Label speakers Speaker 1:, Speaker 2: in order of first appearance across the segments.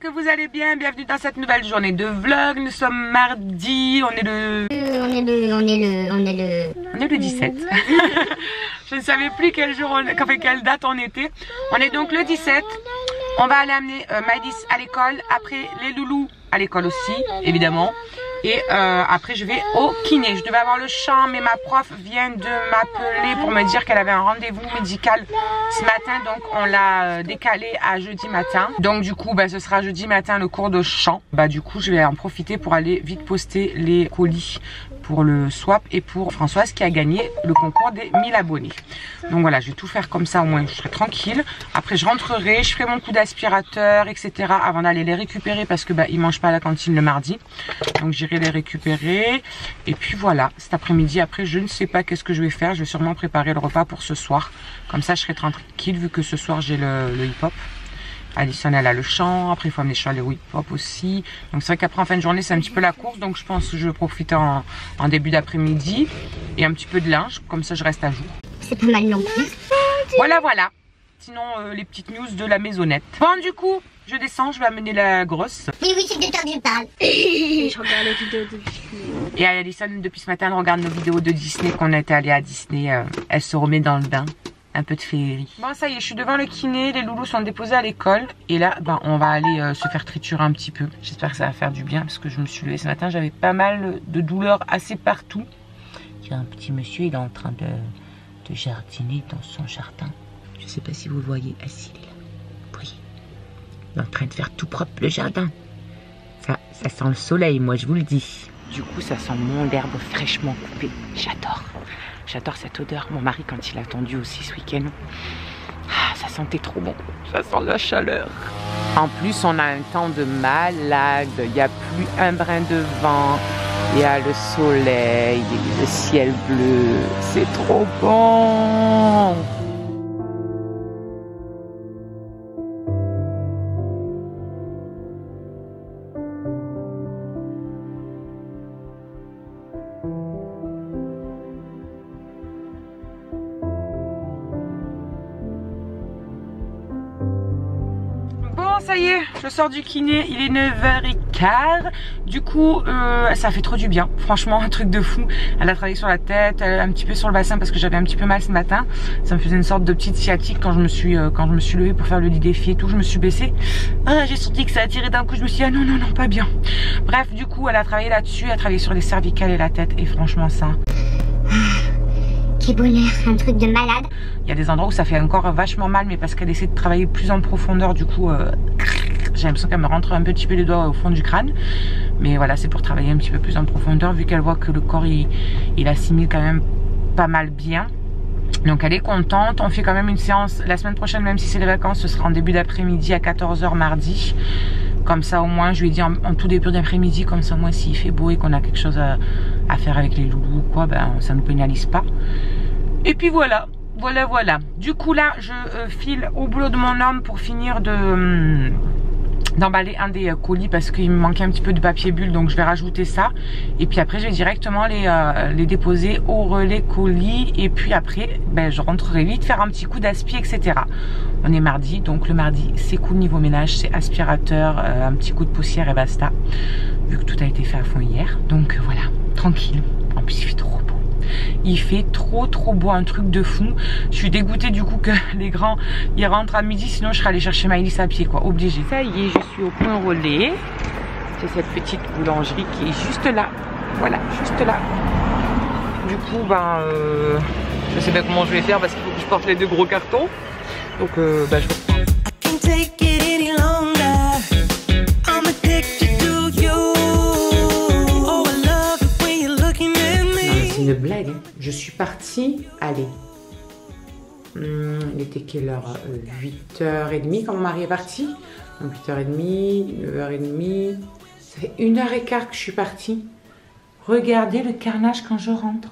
Speaker 1: que vous allez bien. Bienvenue dans cette nouvelle journée de vlog. Nous sommes mardi, on est le 17. Je ne savais plus quel jour, quelle date on était. On est donc le 17. On va aller amener Maëlys à l'école. Après les loulous à l'école aussi, évidemment. Et après je vais au kiné. Je devais avoir le chant, mais ma prof vient de m'appeler pour me dire qu'elle avait un rendez-vous médical ce matin. Donc on l'a décalé à jeudi matin. Donc du coup ce sera jeudi matin le cours de chant. Du coup je vais en profiter pour aller vite poster les colis pour le swap et pour Françoise qui a gagné le concours des 1000 abonnés. Donc voilà, je vais tout faire comme ça, au moins je serai tranquille. Après je rentrerai, je ferai mon coup d'aspirateur, etc. avant d'aller les récupérer parce que ils mangent pas à la cantine le mardi. Donc j'irai les récupérer. Et puis voilà, cet après-midi, après je ne sais pas qu'est-ce que je vais faire. Je vais sûrement préparer le repas pour ce soir. Comme ça je serai tranquille vu que ce soir j'ai le hip-hop. Alison elle a le chant, après il faut amener le chant et le hip-hop aussi. Donc c'est vrai qu'après en fin de journée c'est un petit peu la course. Donc je pense que je vais profiter en début d'après-midi. Et un petit peu de linge, comme ça je reste à jour.
Speaker 2: C'est pas mal non plus.
Speaker 1: Voilà. Sinon les petites news de la maisonnette. Bon du coup, je descends, je vais amener la grosse.
Speaker 2: Oui, c'est de toi que je parle.
Speaker 3: Je regarde les vidéos de Disney.
Speaker 1: Et Alison depuis ce matin elle regarde nos vidéos de Disney qu'on a été allé à Disney. Elle se remet dans le bain. Un peu de féerie. Bon ça y est, je suis devant le kiné, les loulous sont déposés à l'école. Et là, on va aller se faire triturer un petit peu. J'espère que ça va faire du bien parce que je me suis levée ce matin, j'avais pas mal de douleurs assez partout. Il y a un petit monsieur, il est en train de jardiner dans son jardin. Je sais pas si vous le voyez, assis là. Vous voyez, il est en train de faire tout propre le jardin. Ça sent le soleil, moi je vous le dis. Du coup, ça sent bon l'herbe fraîchement coupée. J'adore cette odeur. Mon mari, quand il a tendu aussi ce week-end, ça sentait trop bon. Ça sent la chaleur. En plus, on a un temps de malade. Il n'y a plus un brin de vent. Il y a le soleil, le ciel bleu. C'est trop bon. Ça y est, je sors du kiné, il est 9h15. Du coup, ça fait trop du bien. Franchement, un truc de fou. Elle a travaillé sur la tête, un petit peu sur le bassin parce que j'avais un petit peu mal ce matin. Ça me faisait une sorte de petite sciatique quand je me suis levée pour faire le lit défi et tout. Je me suis baissée. J'ai senti que ça a tiré d'un coup. Je me suis dit, ah non, pas bien. Bref, du coup, elle a travaillé là-dessus. Elle a travaillé sur les cervicales et la tête. Et franchement, ça...
Speaker 2: Quel bonheur, c'est un truc de malade.
Speaker 1: Il y a des endroits où ça fait encore vachement mal, mais parce qu'elle essaie de travailler plus en profondeur, du coup, j'ai l'impression qu'elle me rentre un petit peu les doigts au fond du crâne. Mais voilà, c'est pour travailler un petit peu plus en profondeur, vu qu'elle voit que le corps, il assimile quand même pas mal bien. Donc elle est contente. On fait quand même une séance la semaine prochaine, même si c'est les vacances, ce sera en début d'après-midi à 14 h mardi. Comme ça au moins, je lui ai dit en tout début d'après-midi, comme ça moi s'il fait beau et qu'on a quelque chose à faire avec les loulous ou quoi, ça ne nous pénalise pas. Et puis voilà. Du coup là, je file au boulot de mon homme pour finir d'emballer un des colis parce qu'il me manquait un petit peu de papier bulle, donc je vais rajouter ça. Et puis après, je vais directement les déposer au relais colis. Et puis après, je rentrerai vite faire un petit coup d'aspi, etc. On est mardi, donc le mardi, c'est cool niveau ménage, c'est aspirateur, un petit coup de poussière et basta. Vu que tout a été fait à fond hier. Donc voilà, tranquille. En plus, il fait trop beau. Il fait trop beau, un truc de fou. Je suis dégoûtée du coup que les grands ils rentrent à midi, sinon je serais allée chercher Maëlys à pied quoi, obligée. Ça y est, je suis au point relais. C'est cette petite boulangerie qui est juste là. Voilà, juste là. Du coup je sais pas comment je vais faire parce qu'il faut que je porte les deux gros cartons. Donc je vais... Une blague, je suis partie, allez, il était quelle heure, 8h30 quand mon mari est parti, donc 8h30, 9h30, ça fait 1h15 que je suis partie. Regardez le carnage quand je rentre,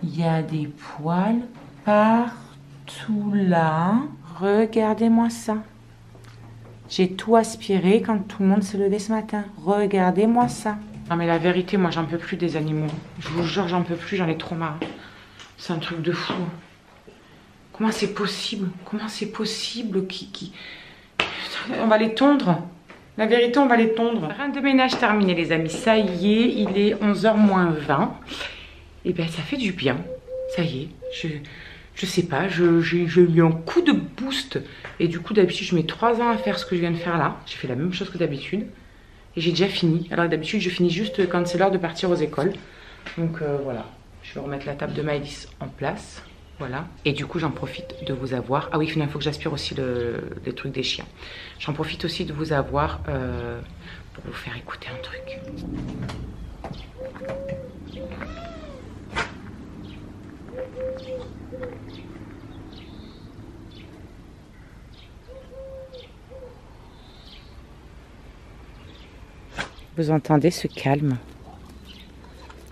Speaker 1: il y a des poils partout là, regardez-moi ça, j'ai tout aspiré quand tout le monde s'est levé ce matin, regardez-moi ça. Non mais la vérité, moi j'en peux plus des animaux. Je vous jure, j'en peux plus, j'en ai trop marre. C'est un truc de fou. Comment c'est possible? Comment c'est possible On va les tondre. La vérité, on va les tondre. Rien de ménage terminé, les amis. Ça y est, il est 11h moins 20. Et bien, ça fait du bien. Ça y est. Je sais pas, j'ai eu un coup de boost. Et du coup, d'habitude, je mets 3 ans à faire ce que je viens de faire là. J'ai fait la même chose que d'habitude. Et j'ai déjà fini. Alors d'habitude, je finis juste quand c'est l'heure de partir aux écoles. Donc voilà. Je vais remettre la table de Maëlys en place. Voilà. Et du coup, j'en profite de vous avoir. Ah oui, il faut que j'aspire aussi les trucs des chiens. J'en profite aussi de vous avoir pour vous faire écouter un truc. Vous entendez ce calme?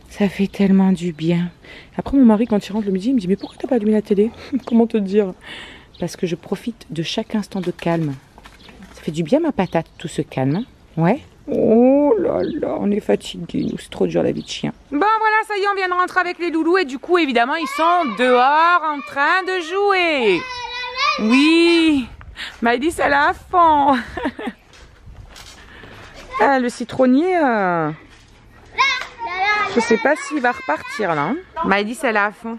Speaker 1: Ça fait tellement du bien. Après, mon mari, quand il rentre le midi, il me dit « Mais pourquoi t'as pas allumé la télé ?» Comment te dire? Parce que je profite de chaque instant de calme. Ça fait du bien, ma patate, tout ce calme. Hein? Ouais. Oh là là, on est fatigués, nous. C'est trop dur, la vie de chien. Bon, voilà, ça y est, on vient de rentrer avec les loulous. Et du coup, évidemment, ils sont dehors en train de jouer. Oui. Maëlys, elle a à fond. Ah, le citronnier... Je sais pas s'il va repartir là. Hein. Maëlys, elle est à fond.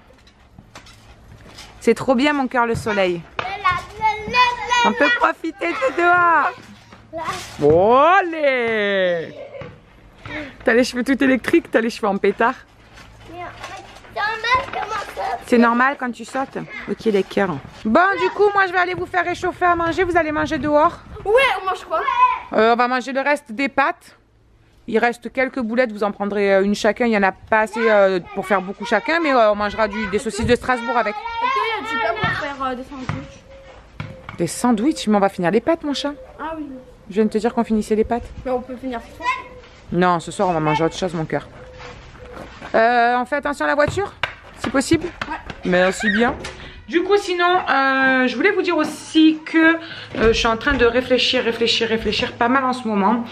Speaker 1: C'est trop bien, mon cœur, le soleil. On peut profiter de dehors. Bon, allez. T'as les cheveux tout électriques, t'as les cheveux en pétard. C'est normal quand tu sautes? Ok, les cœurs. Bon, du coup, moi, je vais aller vous faire réchauffer à manger. Vous allez manger dehors?
Speaker 3: Ouais, on mange quoi?
Speaker 1: On va manger le reste des pâtes. Il reste quelques boulettes, vous en prendrez une chacun. Il n'y en a pas assez pour faire beaucoup chacun, mais on mangera des saucisses de Strasbourg avec.
Speaker 3: Est-ce qu'il y a du pain pour faire des sandwichs?
Speaker 1: Des sandwichs? Mais on va finir les pâtes, mon chat.
Speaker 3: Ah oui.
Speaker 1: Je viens de te dire qu'on finissait les pâtes.
Speaker 3: Mais on peut finir ce soir.
Speaker 1: Non, ce soir, on va manger autre chose, mon cœur. On fait attention à la voiture, si possible?
Speaker 3: Ouais.
Speaker 1: Merci bien. Du coup, sinon, je voulais vous dire aussi que je suis en train de réfléchir pas mal en ce moment.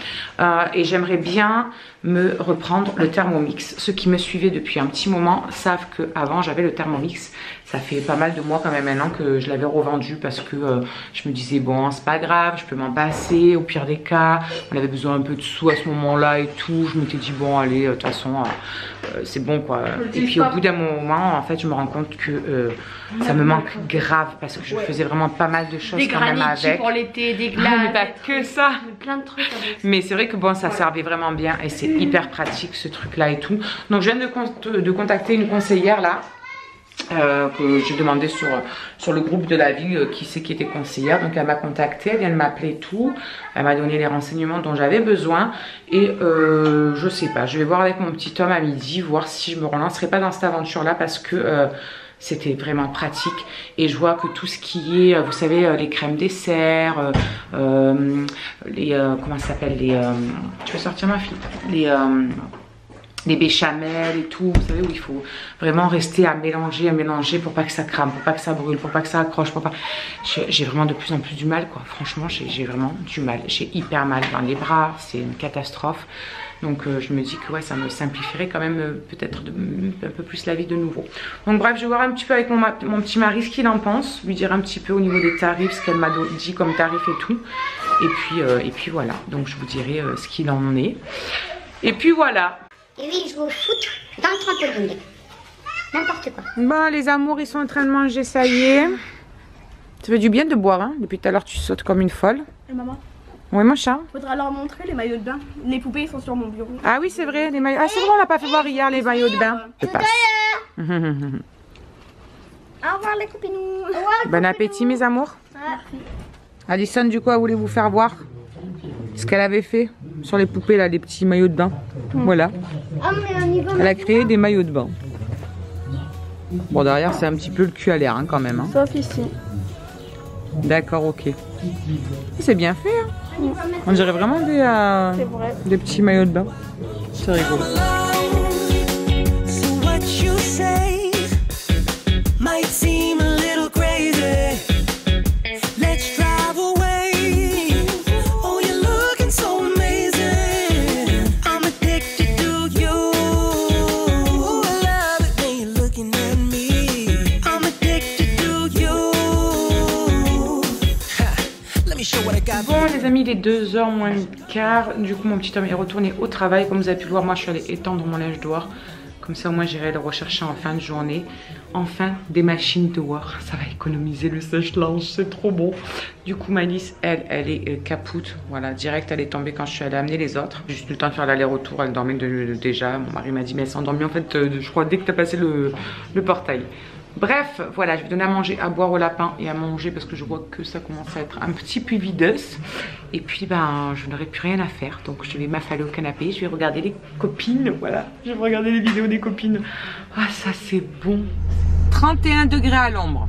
Speaker 1: Et j'aimerais bien me reprendre le Thermomix. Ceux qui me suivaient depuis un petit moment savent qu'avant, j'avais le Thermomix. Ça fait pas mal de mois quand même maintenant que je l'avais revendu parce que je me disais, bon, c'est pas grave, je peux m'en passer. Au pire des cas, on avait besoin un peu de sous à ce moment-là et tout. Je m'étais dit, bon, allez, de toute façon, c'est bon, quoi. Et puis au bout d'un moment, en fait, je me rends compte que ça me manque grave parce que je faisais vraiment pas mal de choses quand même avec.
Speaker 3: Pour l'été, des glaces.
Speaker 1: Mais pas que ça.
Speaker 3: Plein de trucs avec.
Speaker 1: Mais c'est vrai que bon, ça servait vraiment bien et c'est hyper pratique ce truc-là et tout. Donc je viens de contacter une conseillère là. Que j'ai demandé sur le groupe de la ville qui c'est qui était conseillère. Donc elle m'a contacté, elle vient de m'appeler et tout. Elle m'a donné les renseignements dont j'avais besoin. Et je sais pas, je vais voir avec mon petit homme à midi, voir si je me relancerai pas dans cette aventure là parce que c'était vraiment pratique. Et je vois que tout ce qui est, vous savez, les crèmes dessert, comment ça s'appelle, tu veux sortir ma fille, les béchamels et tout, vous savez, où il faut vraiment rester à mélanger pour pas que ça crame, pour pas que ça brûle, pour pas que ça accroche, pour pas... J'ai vraiment de plus en plus du mal, quoi. Franchement, j'ai vraiment du mal. J'ai hyper mal dans les bras, c'est une catastrophe. Donc je me dis que ouais, ça me simplifierait quand même peut-être un peu plus la vie de nouveau. Donc bref, je vais voir un petit peu avec mon petit mari ce qu'il en pense, lui dire un petit peu au niveau des tarifs, ce qu'elle m'a dit comme tarif et tout. Et puis voilà, donc je vous dirai ce qu'il en est. Et puis voilà.
Speaker 2: Et oui, je joue au foot dans le trampoline. N'importe quoi.
Speaker 1: Bon, les amours, ils sont en train de manger, ça y est. Ça fait du bien de boire, hein. Depuis tout à l'heure, tu sautes comme une folle.
Speaker 3: Et maman?
Speaker 1: Oui, mon chat.
Speaker 3: Faudra leur montrer les maillots de bain. Les poupées, ils sont sur mon bureau.
Speaker 1: Ah oui, c'est vrai, les maillots. Ah, c'est vrai, on l'a pas fait voir hier, les maillots de bain. Je passe.
Speaker 3: Au revoir les copinous.
Speaker 1: Bon appétit, mes amours.
Speaker 3: Merci.
Speaker 1: Alison, du coup, elle voulait vous faire voir ce qu'elle avait fait sur les poupées, là, les petits maillots de bain. Voilà. Elle a créé des maillots de bain. Bon, derrière, c'est un petit peu le cul à l'air, hein, quand même. Hein.
Speaker 3: Sauf ici.
Speaker 1: D'accord, ok. C'est bien fait, hein. On dirait vraiment des petits maillots de bain. C'est rigolo. Bon les amis, amis, il est 2h moins le quart. Du coup, mon petit homme est retourné au travail. Comme vous avez pu le voir, moi je suis allée étendre mon linge dehors. Comme ça, au moins, j'irai le rechercher en fin de journée. Enfin, des machines dehors. Ça va économiser le sèche-linge, c'est trop bon. Du coup, Malice, elle est capoute. Voilà, direct, elle est tombée quand je suis allée amener les autres. J'ai juste eu le temps de faire l'aller-retour. Elle dormait déjà. Mon mari m'a dit, mais elle s'est endormie en fait, je crois, dès que tu as passé le portail. Bref, voilà, je vais donner à manger, à boire au lapin et à manger parce que je vois que ça commence à être un petit peu videuse. Et puis, ben, je n'aurai plus rien à faire. Donc, je vais m'affaler au canapé. Je vais regarder les copines. Voilà, je vais regarder les vidéos des copines. Ah, ça, c'est bon. 31 degrés à l'ombre.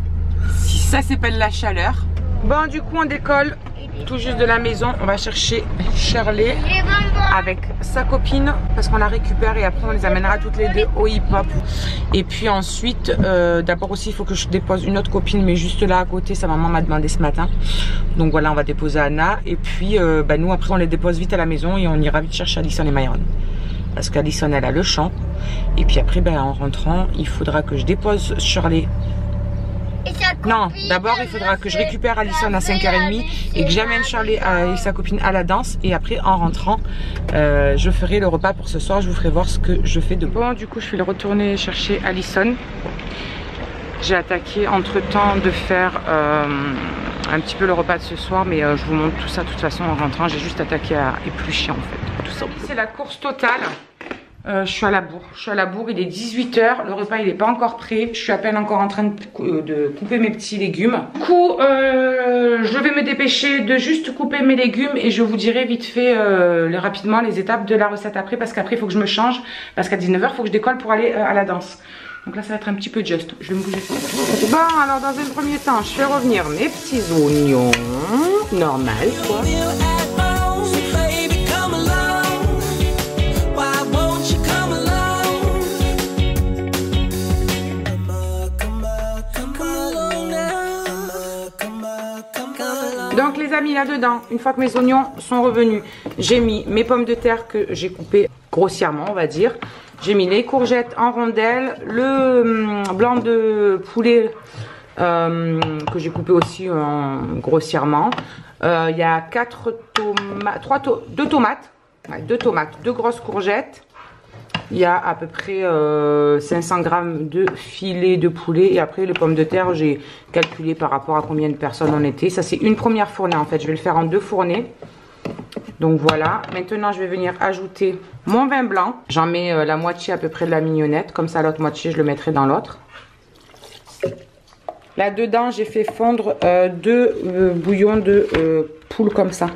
Speaker 1: Si ça s'appelle la chaleur. Bon, du coup, on décolle tout juste de la maison. On va chercher Shirley avec sa copine parce qu'on la récupère et après on les amènera toutes les deux au hip-hop. Et puis ensuite, d'abord aussi il faut que je dépose une autre copine, mais juste là à côté, sa maman m'a demandé ce matin. Donc voilà, on va déposer Anna et puis bah, nous après on les dépose vite à la maison et on ira vite chercher Alison et Myron. Parce qu'Alison elle a le champ. Et puis après ben, en rentrant, il faudra que je dépose Shirley. Non, d'abord il faudra que je récupère Alison à 5h30 et que j'amène Shirley et sa copine à la danse. Et après en rentrant, je ferai le repas pour ce soir. Je vous ferai voir ce que je fais de bon. Du coup je vais retourner chercher Alison. J'ai attaqué entre temps de faire un petit peu le repas de ce soir. Mais je vous montre tout ça de toute façon en rentrant. J'ai juste attaqué à éplucher en fait tout ça. C'est la course totale. Je suis à la bourre, il est 18 h, le repas il n'est pas encore prêt, je suis à peine encore en train de couper mes petits légumes. Du coup, je vais me dépêcher de juste couper mes légumes et je vous dirai vite fait rapidement les étapes de la recette après parce qu'après il faut que je me change parce qu'à 19 h il faut que je décolle pour aller à la danse. Donc là ça va être un petit peu juste, je vais me bouger. Bon alors dans un premier temps je fais revenir mes petits oignons, normal quoi. Donc les amis, là-dedans, une fois que mes oignons sont revenus, j'ai mis mes pommes de terre que j'ai coupées grossièrement, on va dire. J'ai mis les courgettes en rondelles, le blanc de poulet que j'ai coupé aussi grossièrement. Il y a 2 tomates, 2 grosses courgettes. Il y a à peu près 500 g de filet de poulet. Et après, les pommes de terre, j'ai calculé par rapport à combien de personnes on était. Ça, c'est une première fournée en fait. Je vais le faire en 2 fournées. Donc voilà. Maintenant, je vais venir ajouter mon vin blanc. J'en mets la moitié à peu près de la mignonnette. Comme ça, l'autre moitié, je le mettrai dans l'autre. Là-dedans, j'ai fait fondre 2 bouillons de poule comme ça.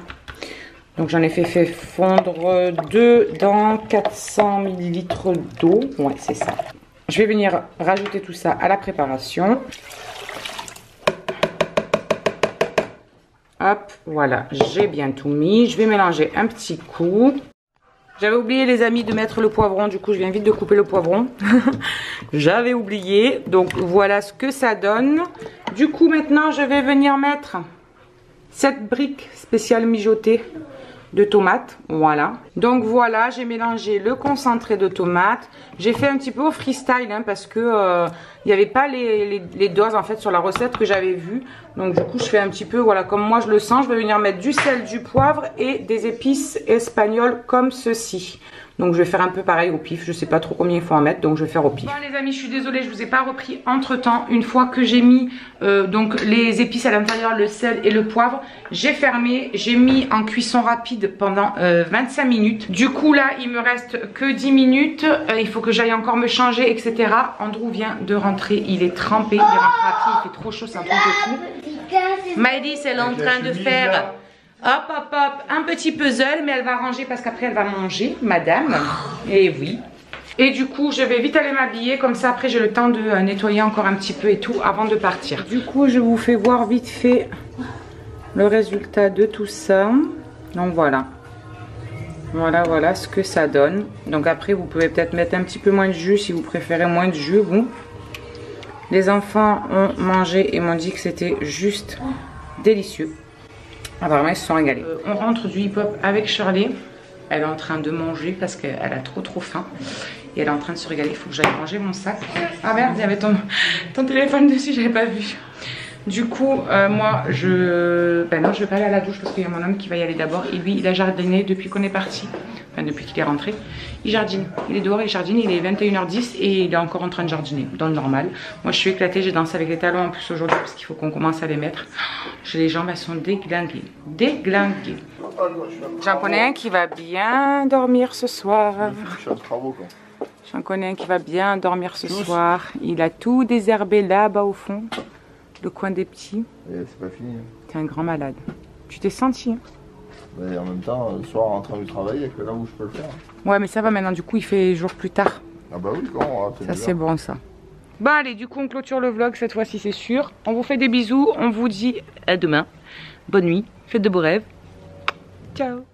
Speaker 1: Donc j'en ai fait fondre 2 dans 400 ml d'eau. Ouais, c'est ça. Je vais venir rajouter tout ça à la préparation. Hop, voilà, j'ai bien tout mis. Je vais mélanger un petit coup. J'avais oublié les amis de mettre le poivron. Du coup, je viens vite de couper le poivron. J'avais oublié. Donc voilà ce que ça donne. Du coup, maintenant, je vais venir mettre cette brique spéciale mijotée de tomates, voilà. Donc voilà, j'ai mélangé le concentré de tomates. J'ai fait un petit peu au freestyle hein, parce que il n'y avait pas les doses en fait sur la recette que j'avais vue. Donc du coup je fais un petit peu, voilà, comme moi je le sens. Je vais venir mettre du sel, du poivre et des épices espagnoles comme ceci. Donc je vais faire un peu pareil au pif, je sais pas trop combien il faut en mettre, donc je vais faire au pif. Bon les amis, je suis désolée, je vous ai pas repris entre temps. Une fois que j'ai mis donc les épices à l'intérieur, le sel et le poivre, j'ai fermé, j'ai mis en cuisson rapide pendant 25 minutes. Du coup là il me reste que 10 minutes, il faut que j'aille encore me changer etc. Andrew vient de rentrer, il est trempé, il est rentré à pied, il fait trop chaud, c'est un truc de fou. Maëlys elle est en train de faire... Hop, hop, hop, un petit puzzle, mais elle va ranger parce qu'après elle va manger, madame. Et oui. Et du coup, je vais vite aller m'habiller, comme ça après j'ai le temps de nettoyer encore un petit peu et tout avant de partir. Du coup, je vous fais voir vite fait le résultat de tout ça. Donc voilà. Voilà ce que ça donne. Donc après, vous pouvez peut-être mettre un petit peu moins de jus si vous préférez moins de jus, vous. Les enfants ont mangé et m'ont dit que c'était juste délicieux. Apparemment ils se sont régalés. On rentre du hip-hop avec Shirley. Elle est en train de manger parce qu'elle a trop faim. Et elle est en train de se régaler. Il faut que j'aille ranger mon sac. Ah merde, il y avait ton téléphone dessus, j'avais pas vu. Du coup, moi, ben non, je vais pas aller à la douche parce qu'il y a mon homme qui va y aller d'abord. Et lui, il a jardiné depuis qu'on est parti. Enfin, depuis qu'il est rentré. Il jardine. Il est dehors, il jardine. Il est 21h10 et il est encore en train de jardiner. Dans le normal. Moi, je suis éclatée. J'ai dansé avec les talons en plus aujourd'hui parce qu'il faut qu'on commence à les mettre. Les jambes, elles sont déglinguées. Déglinguées. J'en connais un qui va bien dormir ce soir. J'en connais un qui va bien dormir ce soir. Il a tout désherbé là-bas au fond. Le coin des petits.
Speaker 4: C'est pas fini.
Speaker 1: T'es un grand malade. Tu t'es senti hein?
Speaker 4: Mais en même temps, le soir en train du travail, il n'y a que là où je peux le faire.
Speaker 1: Ouais, mais ça va maintenant. Du coup, il fait jour plus tard.
Speaker 4: Ah bah oui, bon,
Speaker 1: ça c'est bon ça. Bon allez, du coup on clôture le vlog cette fois-ci, c'est sûr. On vous fait des bisous. On vous dit à demain. Bonne nuit. Faites de beaux rêves. Ciao.